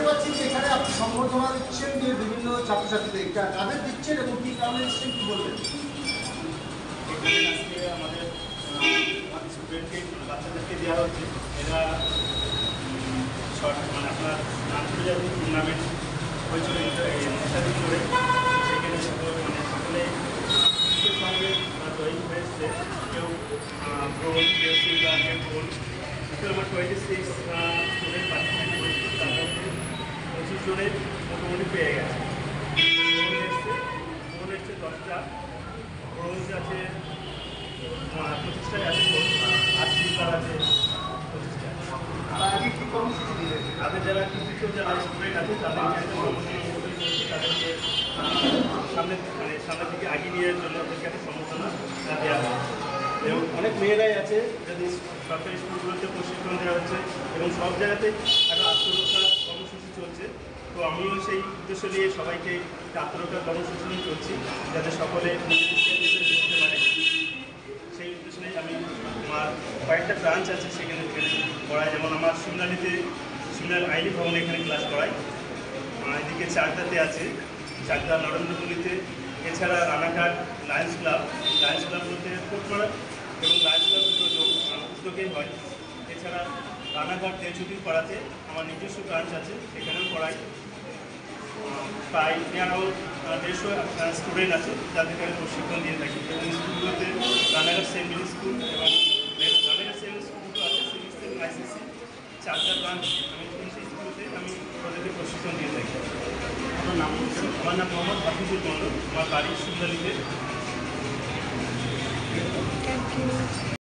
দেখতে পাচ্ছি যে এখানে আপনি সম্বর্ধনা দিচ্ছেন যে বিভিন্ন ছাত্রছাত্রীদের, কাদের দিচ্ছেন এবং কী কারণে দিচ্ছেন কী বলবেন? এখানে আজকে আমাদের স্টুডেন্টকে বাচ্চাদেরকে দেওয়া হচ্ছে। এরা মানে আপনার আন্তর্জাতিক টুর্নামেন্ট হয়েছিল ইত্যাদি করে, সেখানে মানে সকলে সঙ্গে জয়ী হয়েছে। কেউ ব্রোঞ্জ, কেউ সিলভার, কেউ গোল্ড। আমার 26 স্টুডেন্ট পার্টিসিপেট করেছে, তার মধ্যে 25 জনের মোটামুটি পেয়ে গেছে। গোল্ড এসছে 10টা, ব্রোঞ্জ আছে 25টায় আছে, আর সিলভার আছে 25টা। তাদের যারা কিছু যারা স্টুডেন্ট আছে তাদেরকে একটা প্রমোশনাল করছি, তাদেরকে সামনের দিকে এগিয়ে নিয়ে জন্য ওদেরকে একটা সম্বর্ধনা দেওয়া হয়। এবং অনেক মেয়েরাই আছে যাদের সরকারি স্কুলগুলোতে প্রশিক্ষণ দেওয়া হচ্ছে এবং সব জায়গাতে একটা আত্মরক্ষা কর্মসূচি চলছে। তো আমিও সেই উদ্দেশ্য নিয়ে সবাইকে আত্মরক্ষা কর্মসূচি নিয়ে চলছি, যাতে সকলে করতে পারে। সেই উদ্দেশ্য নিয়ে আমি আমার কয়েকটা ব্রাঞ্চ আছে সেখানে পড়াই। যেমন আমার সিমলানিতে সিমলার আইনি ভবনে এখানে ক্লাস করাই। এদিকে চারটাতে আছে, চারটা নরেন্দ্রপল্লিতে। এছাড়া রানাঘাট লায়ন্স ক্লাব বলতে কোটপাড়া এবং লায়ন্স ক্লাব দুটো উদ্যোগেই হয়। এছাড়া রানাঘাট তেজুতির পাড়াতে আমার নিজস্ব ব্রাঞ্চ আছে, সেখানেও পড়াই। প্রায় নিয়ার 150 স্টুডেন্ট আছে যাদেরকে আমি প্রশিক্ষণ দিয়ে থাকি। এবং স্কুলগুলোতে রানাঘাট সেন্ট মেরি স্কুল এবং রানাঘাট সেন্ট মেরি স্কুল দুটো আছে, সিবিএসসি এবং আইসিএসসি, চারটা ব্রাঞ্চ আমি সেই স্কুলতে আমি ওদেরকে প্রশিক্ষণ দিয়ে থাকি। আমার নাম মোহাম্মদ হাফিজুল মন্ডল, আমার বাড়ি সুন্দরীতে।